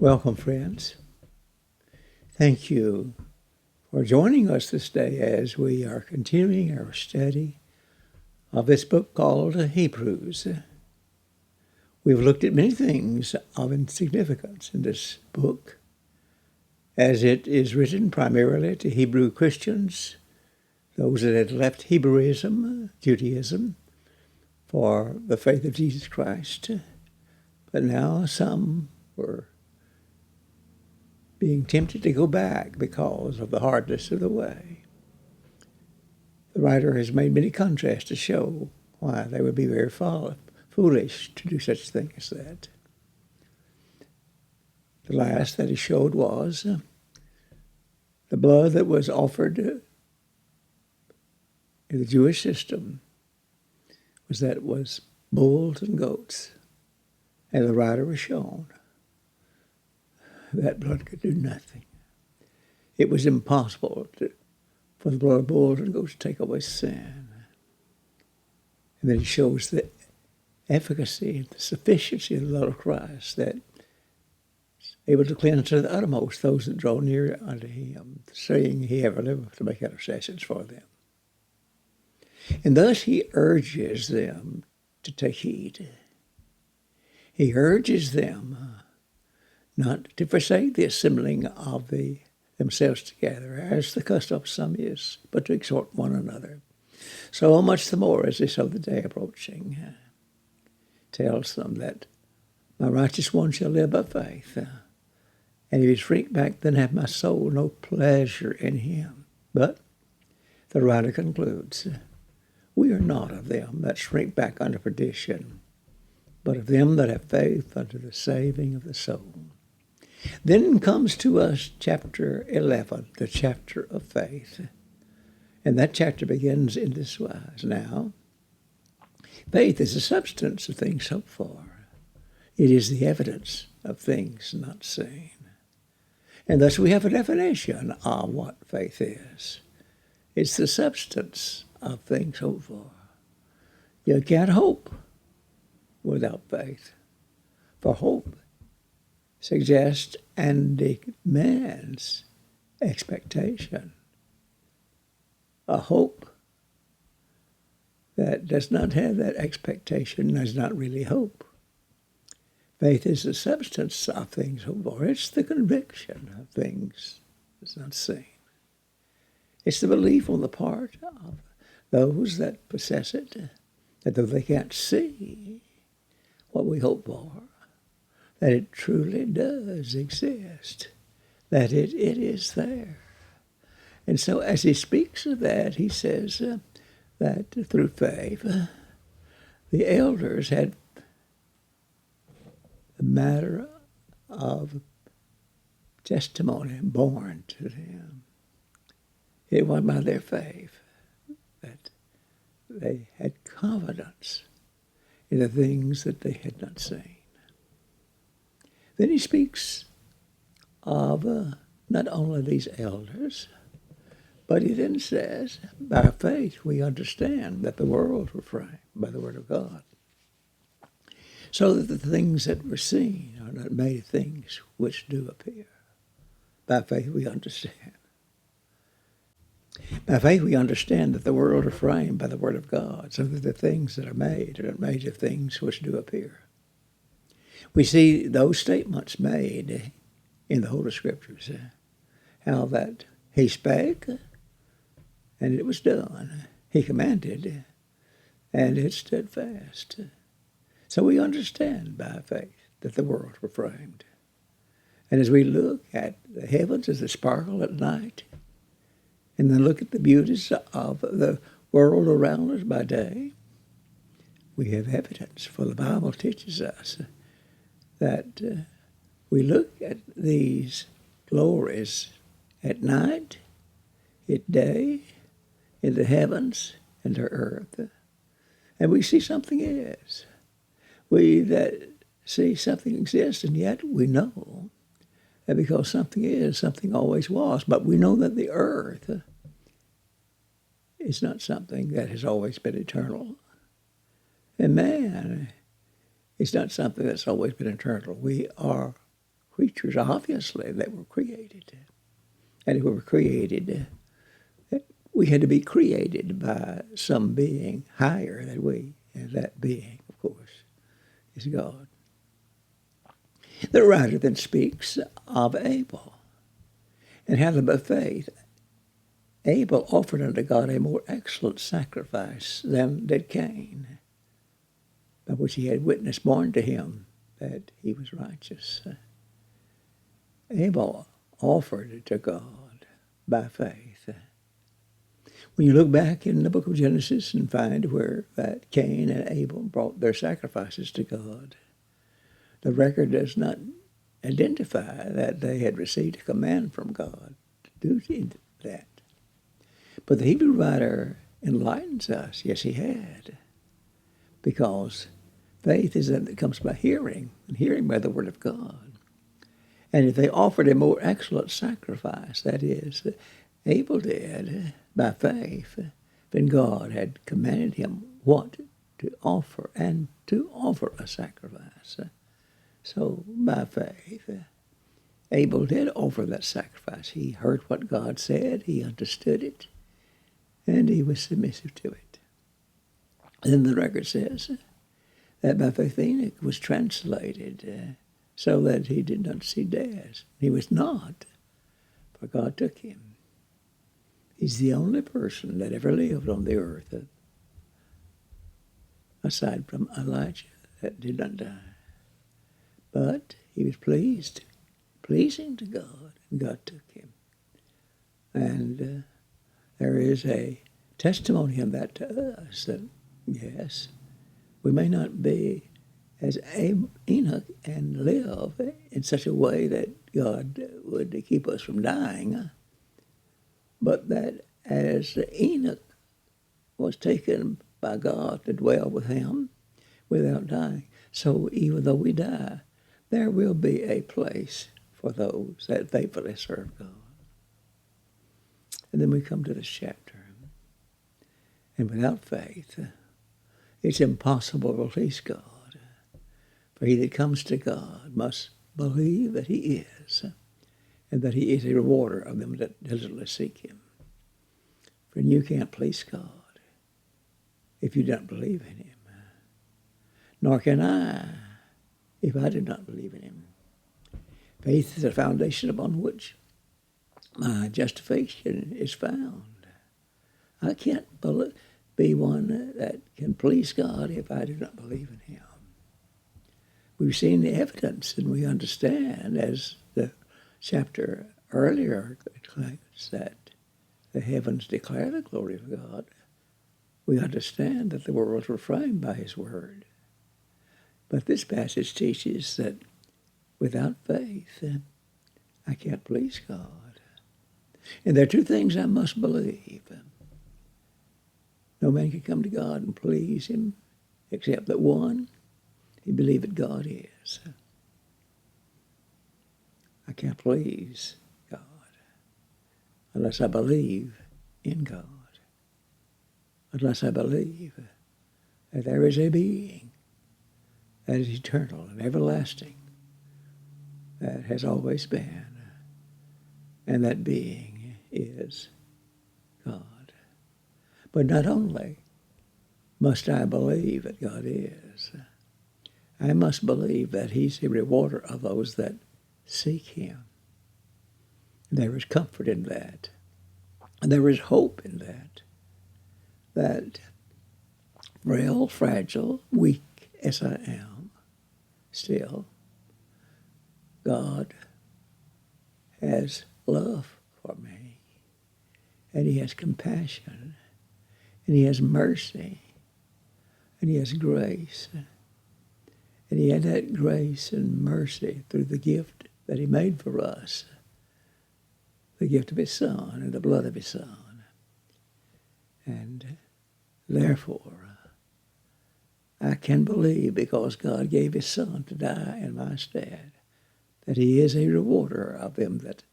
Welcome, friends. Thank you for joining us this day as we are continuing our study of this book called Hebrews. We've looked at many things of significance in this book, as it is written primarily to Hebrew Christians, those that had left Hebrewism, Judaism, for the faith of Jesus Christ. But now some were being tempted to go back because of the hardness of the way. The writer has made many contrasts to show why they would be very foolish to do such a thing as that. The last that he showed was the blood that was offered in the Jewish system was bulls and goats. And the writer was shown that blood could do nothing. It was impossible for the blood of bulls and goats to take away sin. And then he shows the efficacy and the sufficiency of the blood of Christ that is able to cleanse to the uttermost those that draw near unto him, saying he ever liveth to make intercessions for them. And thus he urges them to take heed. He urges them not to forsake the assembling of themselves together, as the custom of some is, but to exhort one another. So much the more as they saw the day approaching, tells them that my righteous one shall live by faith. And if he shrink back, then hath my soul no pleasure in him. But the writer concludes, we are not of them that shrink back unto perdition, but of them that have faith unto the saving of the soul. Then comes to us chapter 11, the chapter of faith. And that chapter begins in this wise. Now, faith is the substance of things hoped for. It is the evidence of things not seen. And thus we have a definition of what faith is. It's the substance of things hoped for. You can't hope without faith. For hope suggests and demands expectation. A hope that does not have that expectation is not really hope. Faith is the substance of things hoped for. It's the conviction of things that's not seen. It's the belief on the part of those that possess it, that though they can't see what we hope for, that it truly does exist, that it is there. And so as he speaks of that, he says that through faith, the elders had the matter of testimony born to them. It was by their faith that they had confidence in the things that they had not seen. Then he speaks of not only these elders, but he then says, by faith we understand that the worlds were framed by the word of God, so that the things that were seen are not made of things which do appear. By faith we understand. By faith we understand that the world are framed by the word of God, so that the things that are made made of things which do appear. We see those statements made in the Holy Scriptures, how that he spake, and it was done. He commanded, and it stood fast. So we understand by faith that the worlds were framed. And as we look at the heavens as they sparkle at night, and then look at the beauties of the world around us by day, we have evidence, for the Bible teaches us that we look at these glories at night, at day, in the heavens, and the earth, and we see something is. We that see something exists, and yet we know that because something is, something always was. But we know that the earth is not something that has always been eternal. And man is not something that's always been eternal. We are creatures, obviously, that were created. And if we were created, we had to be created by some being higher than we. And that being, of course, is God. The writer then speaks of Abel, and how that by faith Abel offered unto God a more excellent sacrifice than did Cain, by which he had witness borne to him that he was righteous. Abel offered to God by faith. When you look back in the book of Genesis and find where that Cain and Abel brought their sacrifices to God, the record does not identify that they had received a command from God to do that. But the Hebrew writer enlightens us, yes, he had, because faith is that comes by hearing, and hearing by the word of God. And if they offered a more excellent sacrifice, that is, Abel did, by faith, then God had commanded him what to offer, and to offer a sacrifice. So, by faith, Abel did offer that sacrifice. He heard what God said, he understood it, and he was submissive to it. And then the record says that by faith Enoch was translated so that he did not see death. He was not, for God took him. He's the only person that ever lived on the earth, aside from Elijah, that did not die. But he was pleasing to God, and God took him. And there is a testimony in that to us that, yes, we may not be as Enoch and live in such a way that God would keep us from dying, but that as Enoch was taken by God to dwell with him without dying, so even though we die, there will be a place for those that faithfully serve God. And then we come to this chapter. And without faith, it's impossible to please God. For he that comes to God must believe that he is, and that he is a rewarder of them that diligently seek him. For you can't please God if you don't believe in him. Nor can I if I do not believe in him. Faith is the foundation upon which my justification is found. I can't be one that can please God if I do not believe in him. We've seen the evidence, and we understand, as the chapter earlier declares, that the heavens declare the glory of God. We understand that the worlds were framed by his word. But this passage teaches that without faith, I can't please God. And there are two things I must believe. No man can come to God and please him except that one, he believe that God is. I can't please God unless I believe in God. Unless I believe that there is a being that is eternal and everlasting, that has always been, and that being is God. But not only must I believe that God is, I must believe that he's a rewarder of those that seek him. There is comfort in that. And there is hope in that. That frail, fragile, weak as I am, still, God has love for me. And he has compassion. And he has mercy. And he has grace. And he had that grace and mercy through the gift that he made for us, the gift of his Son and the blood of his Son. And therefore, I can believe, because God gave his Son to die in my stead, that he is a rewarder of them that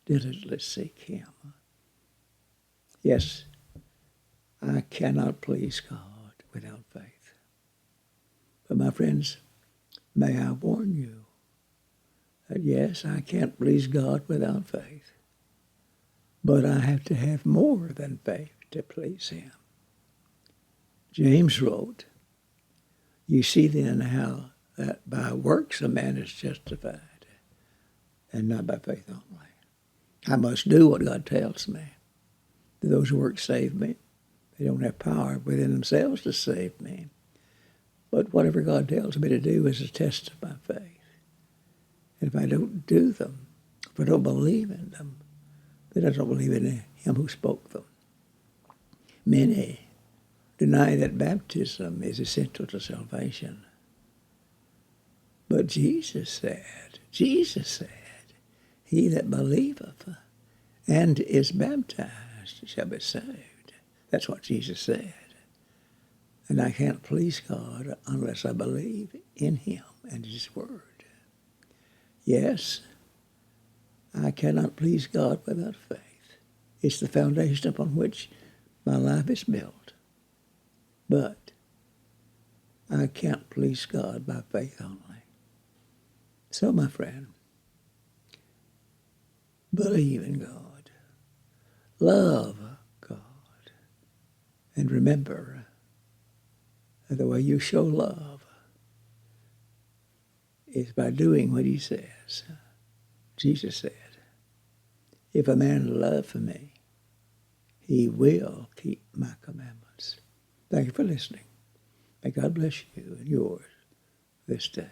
diligently seek him. Yes, I cannot please God without faith. But my friends, may I warn you that yes, I can't please God without faith, but I have to have more than faith to please him. James wrote, you see then how that by works a man is justified, and not by faith only. I must do what God tells me. Those works save me. They don't have power within themselves to save me. But whatever God tells me to do is a test of my faith. And if I don't do them, if I don't believe in them, then I don't believe in him who spoke them. Many deny that baptism is essential to salvation. But Jesus said, he that believeth and is baptized shall be saved. That's what Jesus said. And I can't please God unless I believe in him and his word. Yes, I cannot please God without faith. It's the foundation upon which my life is built. But I can't please God by faith only. So, my friend, believe in God. Love God. And remember that the way you show love is by doing what he says. Jesus said, if a man love me, he will keep my commandments. Thank you for listening. May God bless you and yours this day.